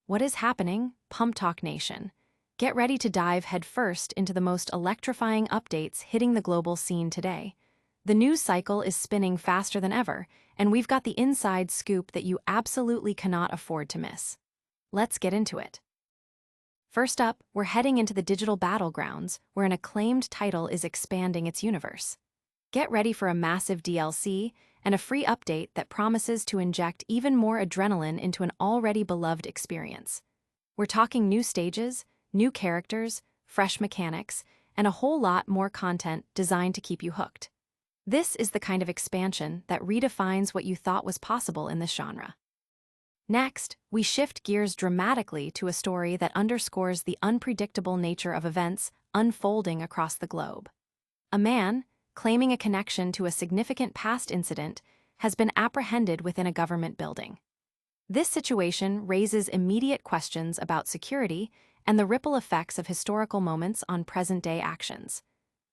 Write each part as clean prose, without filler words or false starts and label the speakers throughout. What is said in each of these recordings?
Speaker 1: What is happening, PumpTalk Nation? Get ready to dive headfirst into the most electrifying updates hitting the global scene today. The news cycle is spinning faster than ever, and we've got the inside scoop that you absolutely cannot afford to miss. Let's get into it. First up, we're heading into the digital battlegrounds, where an acclaimed title is expanding its universe. Get ready for a massive DLC and a free update that promises to inject even more adrenaline into an already beloved experience. We're talking new stages, new characters, fresh mechanics, and a whole lot more content designed to keep you hooked. This is the kind of expansion that redefines what you thought was possible in this genre. Next, we shift gears dramatically to a story that underscores the unpredictable nature of events unfolding across the globe. A man, claiming a connection to a significant past incident, has been apprehended within a government building. This situation raises immediate questions about security and the ripple effects of historical moments on present-day actions.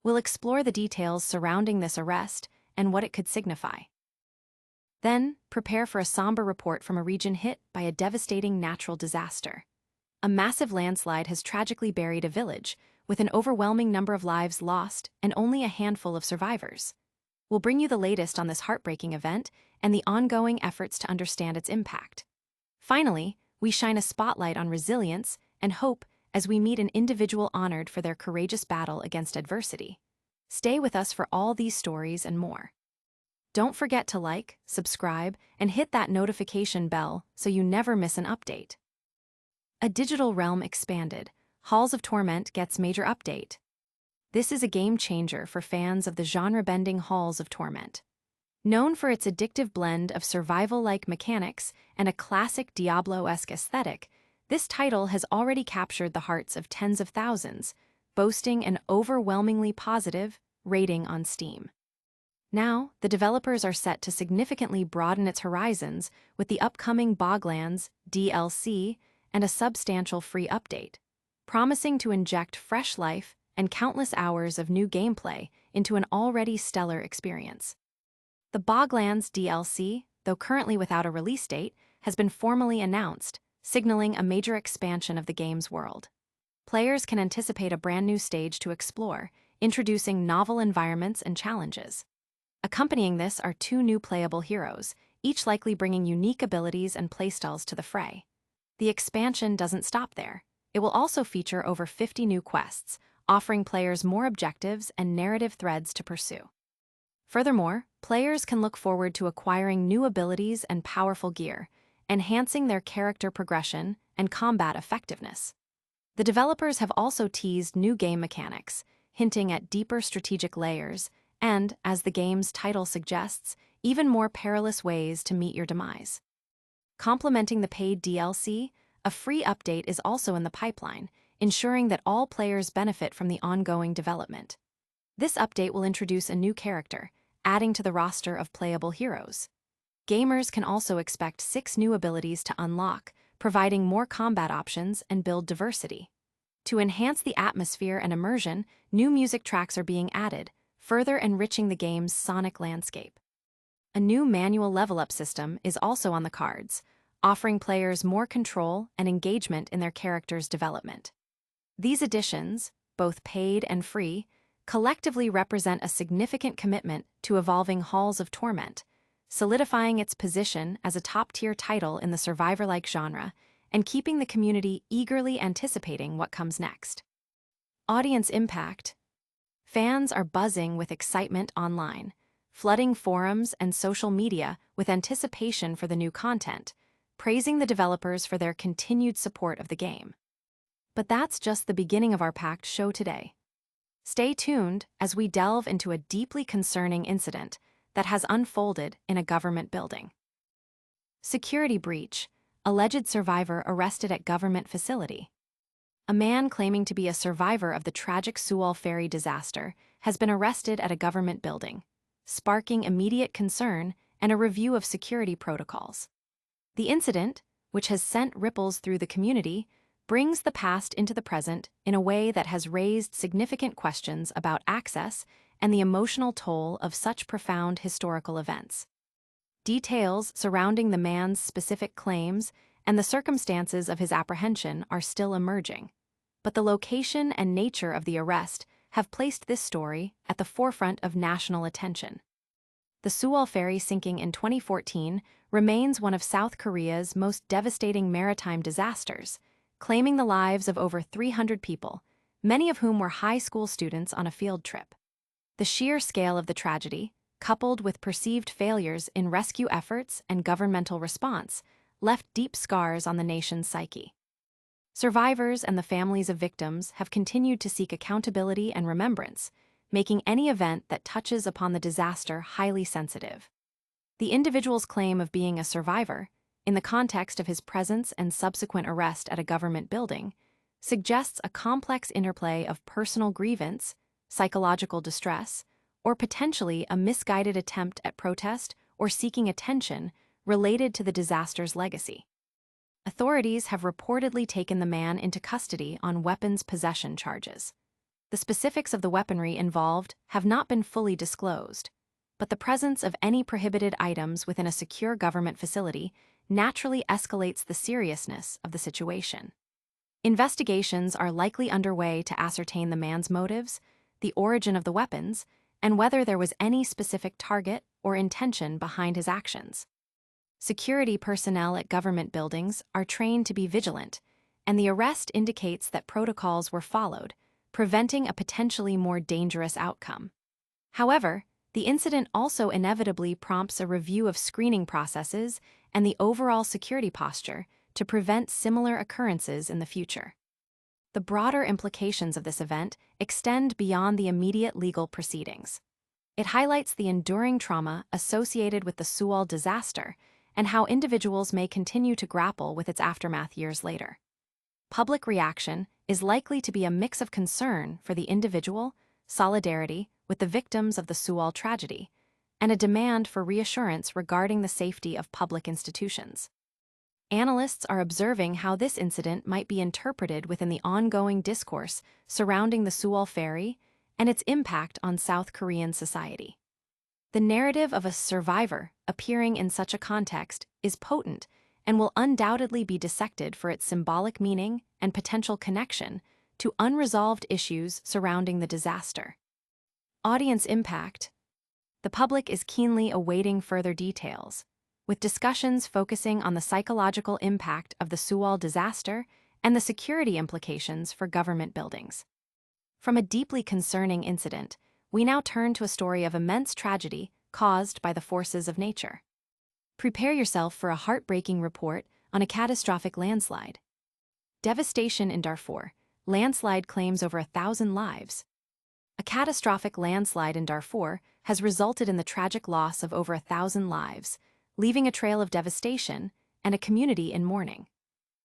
Speaker 1: We'll explore the details surrounding this arrest and what it could signify. Then, prepare for a somber report from a region hit by a devastating natural disaster. A massive landslide has tragically buried a village, with an overwhelming number of lives lost and only a handful of survivors. We'll bring you the latest on this heartbreaking event and the ongoing efforts to understand its impact. Finally, we shine a spotlight on resilience and hope as we meet an individual honored for their courageous battle against adversity. Stay with us for all these stories and more. Don't forget to like, subscribe, and hit that notification bell so you never miss an update. A digital realm expanded. Halls of Torment gets major update. This is a game changer for fans of the genre-bending Halls of Torment. Known for its addictive blend of survival-like mechanics and a classic Diablo-esque aesthetic, this title has already captured the hearts of tens of thousands, boasting an overwhelmingly positive rating on Steam. Now, the developers are set to significantly broaden its horizons with the upcoming Boglands DLC and a substantial free update, promising to inject fresh life and countless hours of new gameplay into an already stellar experience. The Boglands DLC, though currently without a release date, has been formally announced, signaling a major expansion of the game's world. Players can anticipate a brand new stage to explore, introducing novel environments and challenges. Accompanying this are two new playable heroes, each likely bringing unique abilities and playstyles to the fray. The expansion doesn't stop there. It will also feature over 50 new quests, offering players more objectives and narrative threads to pursue. Furthermore, players can look forward to acquiring new abilities and powerful gear, enhancing their character progression and combat effectiveness. The developers have also teased new game mechanics, hinting at deeper strategic layers and, as the game's title suggests, even more perilous ways to meet your demise. Complementing the paid DLC, a free update is also in the pipeline, ensuring that all players benefit from the ongoing development. This update will introduce a new character, adding to the roster of playable heroes. Gamers can also expect 6 new abilities to unlock, providing more combat options and build diversity. To enhance the atmosphere and immersion, new music tracks are being added, further enriching the game's sonic landscape. A new manual level-up system is also on the cards, offering players more control and engagement in their character's development. These additions, both paid and free, collectively represent a significant commitment to evolving Halls of Torment, solidifying its position as a top-tier title in the survivor-like genre and keeping the community eagerly anticipating what comes next. Audience impact. Fans are buzzing with excitement online, flooding forums and social media with anticipation for the new content, praising the developers for their continued support of the game. But that's just the beginning of our packed show today. Stay tuned as we delve into a deeply concerning incident that has unfolded in a government building. Security breach. Alleged survivor arrested at government facility. A man claiming to be a survivor of the tragic Sewol ferry disaster has been arrested at a government building, sparking immediate concern and a review of security protocols. The incident, which has sent ripples through the community, brings the past into the present in a way that has raised significant questions about access and the emotional toll of such profound historical events. Details surrounding the man's specific claims and the circumstances of his apprehension are still emerging. But the location and nature of the arrest have placed this story at the forefront of national attention. The Sewol ferry sinking in 2014 remains one of South Korea's most devastating maritime disasters, claiming the lives of over 300 people, many of whom were high school students on a field trip. The sheer scale of the tragedy, coupled with perceived failures in rescue efforts and governmental response, left deep scars on the nation's psyche. Survivors and the families of victims have continued to seek accountability and remembrance, making any event that touches upon the disaster highly sensitive. The individual's claim of being a survivor, in the context of his presence and subsequent arrest at a government building, suggests a complex interplay of personal grievance, psychological distress, or potentially a misguided attempt at protest or seeking attention related to the disaster's legacy. Authorities have reportedly taken the man into custody on weapons possession charges. The specifics of the weaponry involved have not been fully disclosed, but the presence of any prohibited items within a secure government facility naturally escalates the seriousness of the situation. Investigations are likely underway to ascertain the man's motives, the origin of the weapons, and whether there was any specific target or intention behind his actions. Security personnel at government buildings are trained to be vigilant, and the arrest indicates that protocols were followed, preventing a potentially more dangerous outcome. However, the incident also inevitably prompts a review of screening processes and the overall security posture to prevent similar occurrences in the future. The broader implications of this event extend beyond the immediate legal proceedings. It highlights the enduring trauma associated with the Sewol disaster and how individuals may continue to grapple with its aftermath years later. Public reaction is likely to be a mix of concern for the individual, solidarity with the victims of the Sewol tragedy, and a demand for reassurance regarding the safety of public institutions. Analysts are observing how this incident might be interpreted within the ongoing discourse surrounding the Sewol ferry and its impact on South Korean society. The narrative of a survivor appearing in such a context is potent and will undoubtedly be dissected for its symbolic meaning and potential connection to unresolved issues surrounding the disaster. Audience impact. The public is keenly awaiting further details, with discussions focusing on the psychological impact of the Sewol disaster and the security implications for government buildings. From a deeply concerning incident, we now turn to a story of immense tragedy caused by the forces of nature. Prepare yourself for a heartbreaking report on a catastrophic landslide. Devastation in Darfur. Landslide claims over 1,000 lives. A catastrophic landslide in Darfur has resulted in the tragic loss of over 1,000 lives, leaving a trail of devastation and a community in mourning.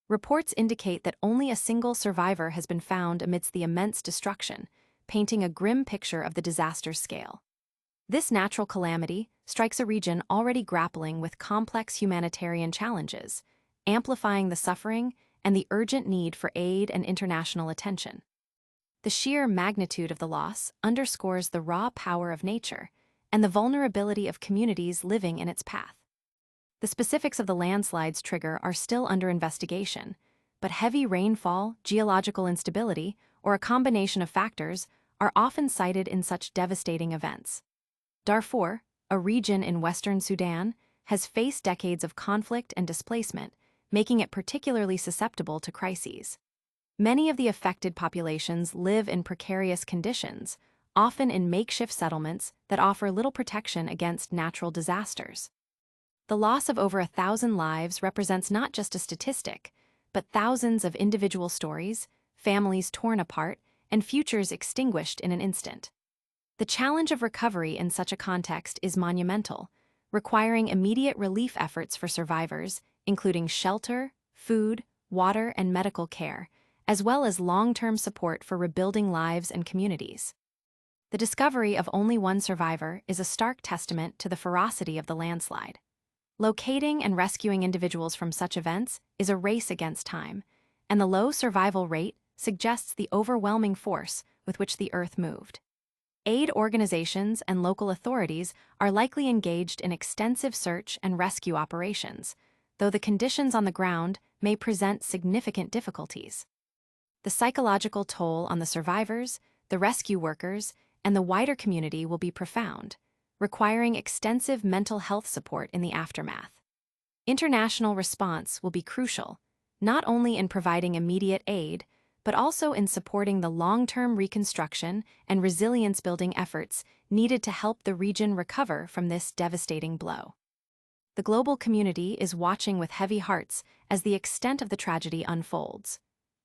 Speaker 1: Reports indicate that only a single survivor has been found amidst the immense destruction, painting a grim picture of the disaster's scale. This natural calamity strikes a region already grappling with complex humanitarian challenges, amplifying the suffering and the urgent need for aid and international attention. The sheer magnitude of the loss underscores the raw power of nature and the vulnerability of communities living in its path. The specifics of the landslide's trigger are still under investigation, but heavy rainfall, geological instability, or a combination of factors are often cited in such devastating events. Darfur, a region in western Sudan, has faced decades of conflict and displacement, making it particularly susceptible to crises. Many of the affected populations live in precarious conditions, often in makeshift settlements that offer little protection against natural disasters. The loss of over 1,000 lives represents not just a statistic, but thousands of individual stories, families torn apart, and futures extinguished in an instant. The challenge of recovery in such a context is monumental, requiring immediate relief efforts for survivors, including shelter, food, water, and medical care, as well as long-term support for rebuilding lives and communities. The discovery of only one survivor is a stark testament to the ferocity of the landslide. Locating and rescuing individuals from such events is a race against time, and the low survival rate suggests the overwhelming force with which the Earth moved. Aid organizations and local authorities are likely engaged in extensive search and rescue operations, though the conditions on the ground may present significant difficulties. The psychological toll on the survivors, the rescue workers, and the wider community will be profound, requiring extensive mental health support in the aftermath. International response will be crucial, not only in providing immediate aid, but also in supporting the long-term reconstruction and resilience-building efforts needed to help the region recover from this devastating blow. The global community is watching with heavy hearts as the extent of the tragedy unfolds.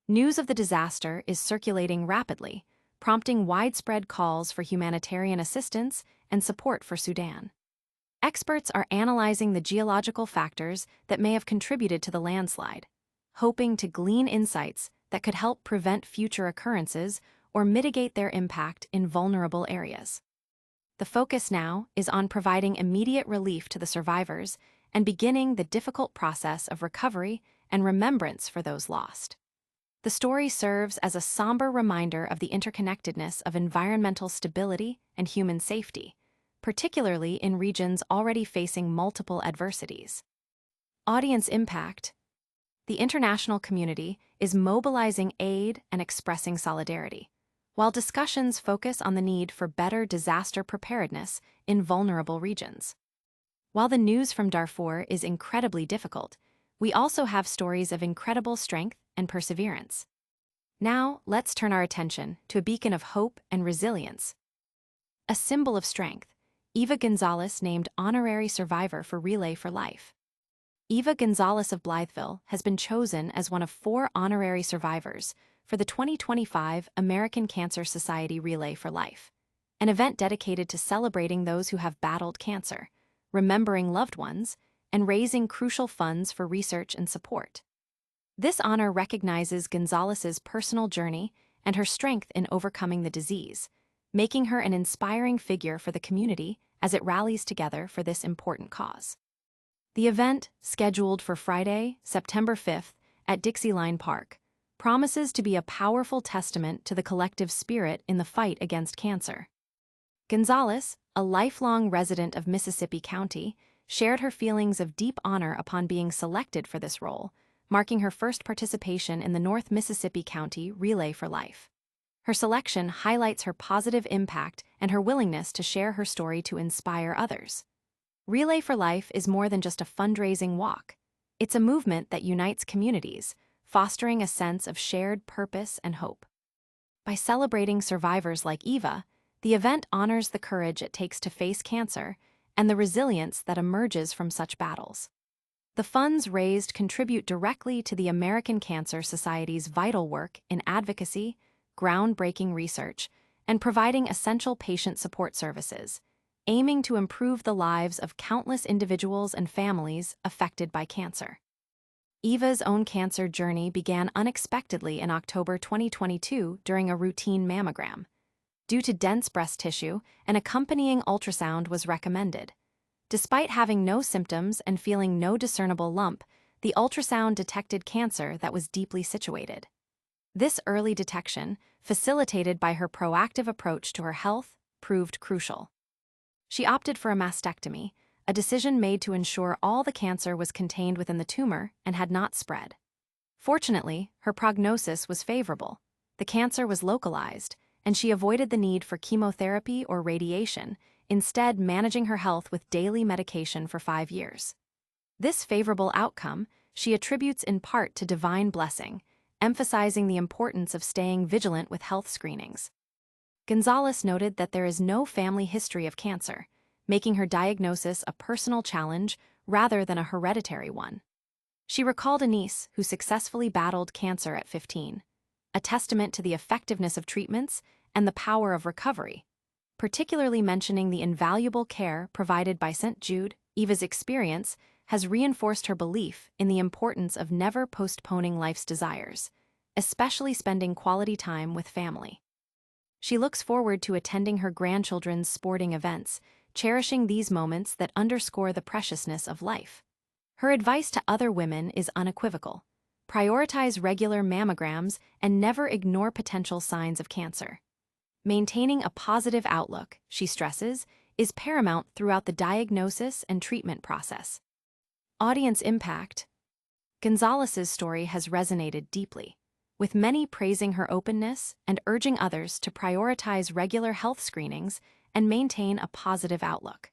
Speaker 1: News of the disaster is circulating rapidly, prompting widespread calls for humanitarian assistance and support for Sudan. Experts are analyzing the geological factors that may have contributed to the landslide, hoping to glean insights that could help prevent future occurrences or mitigate their impact in vulnerable areas. The focus now is on providing immediate relief to the survivors and beginning the difficult process of recovery and remembrance for those lost. The story serves as a somber reminder of the interconnectedness of environmental stability and human safety, particularly in regions already facing multiple adversities. Audience impact. The international community is mobilizing aid and expressing solidarity, while discussions focus on the need for better disaster preparedness in vulnerable regions. While the news from Darfur is incredibly difficult, we also have stories of incredible strength and perseverance. Now, let's turn our attention to a beacon of hope and resilience. A symbol of strength, Eva Gonzales named honorary survivor for Relay for Life. Eva Gonzales of Blytheville has been chosen as one of 4 honorary survivors for the 2025 American Cancer Society Relay for Life, an event dedicated to celebrating those who have battled cancer, remembering loved ones, and raising crucial funds for research and support. This honor recognizes Gonzales's personal journey and her strength in overcoming the disease, making her an inspiring figure for the community as it rallies together for this important cause. The event, scheduled for Friday, September 5th, at Dixieline Park, promises to be a powerful testament to the collective spirit in the fight against cancer. Gonzales, a lifelong resident of Mississippi County, shared her feelings of deep honor upon being selected for this role, marking her first participation in the North Mississippi County Relay for Life. Her selection highlights her positive impact and her willingness to share her story to inspire others. Relay for Life is more than just a fundraising walk. It's a movement that unites communities, fostering a sense of shared purpose and hope. By celebrating survivors like Eva, the event honors the courage it takes to face cancer and the resilience that emerges from such battles. The funds raised contribute directly to the American Cancer Society's vital work in advocacy, groundbreaking research, and providing essential patient support services, aiming to improve the lives of countless individuals and families affected by cancer. Eva's own cancer journey began unexpectedly in October 2022 during a routine mammogram. Due to dense breast tissue, an accompanying ultrasound was recommended. Despite having no symptoms and feeling no discernible lump, the ultrasound detected cancer that was deeply situated. This early detection, facilitated by her proactive approach to her health, proved crucial. She opted for a mastectomy, a decision made to ensure all the cancer was contained within the tumor and had not spread. Fortunately, her prognosis was favorable. The cancer was localized, and she avoided the need for chemotherapy or radiation, instead managing her health with daily medication for 5 years. This favorable outcome she attributes in part to divine blessing, emphasizing the importance of staying vigilant with health screenings. Gonzales noted that there is no family history of cancer, making her diagnosis a personal challenge rather than a hereditary one. She recalled a niece who successfully battled cancer at 15, a testament to the effectiveness of treatments and the power of recovery, particularly mentioning the invaluable care provided by St. Jude. Eva's experience has reinforced her belief in the importance of never postponing life's desires, especially spending quality time with family. She looks forward to attending her grandchildren's sporting events, cherishing these moments that underscore the preciousness of life. Her advice to other women is unequivocal: prioritize regular mammograms and never ignore potential signs of cancer. Maintaining a positive outlook, she stresses, is paramount throughout the diagnosis and treatment process. Audience impact. Gonzales's story has resonated deeply, with many praising her openness and urging others to prioritize regular health screenings and maintain a positive outlook.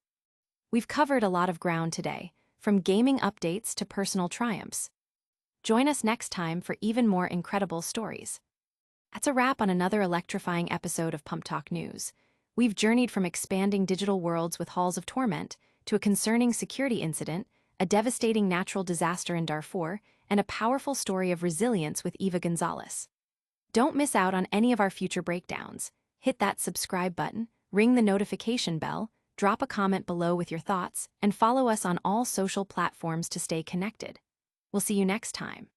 Speaker 1: We've covered a lot of ground today, from gaming updates to personal triumphs. Join us next time for even more incredible stories. That's a wrap on another electrifying episode of PumpTalk News. We've journeyed from expanding digital worlds with Halls of Torment to a concerning security incident, a devastating natural disaster in Darfur, and a powerful story of resilience with Eva Gonzales. Don't miss out on any of our future breakdowns. Hit that subscribe button, ring the notification bell, drop a comment below with your thoughts, and follow us on all social platforms to stay connected. We'll see you next time.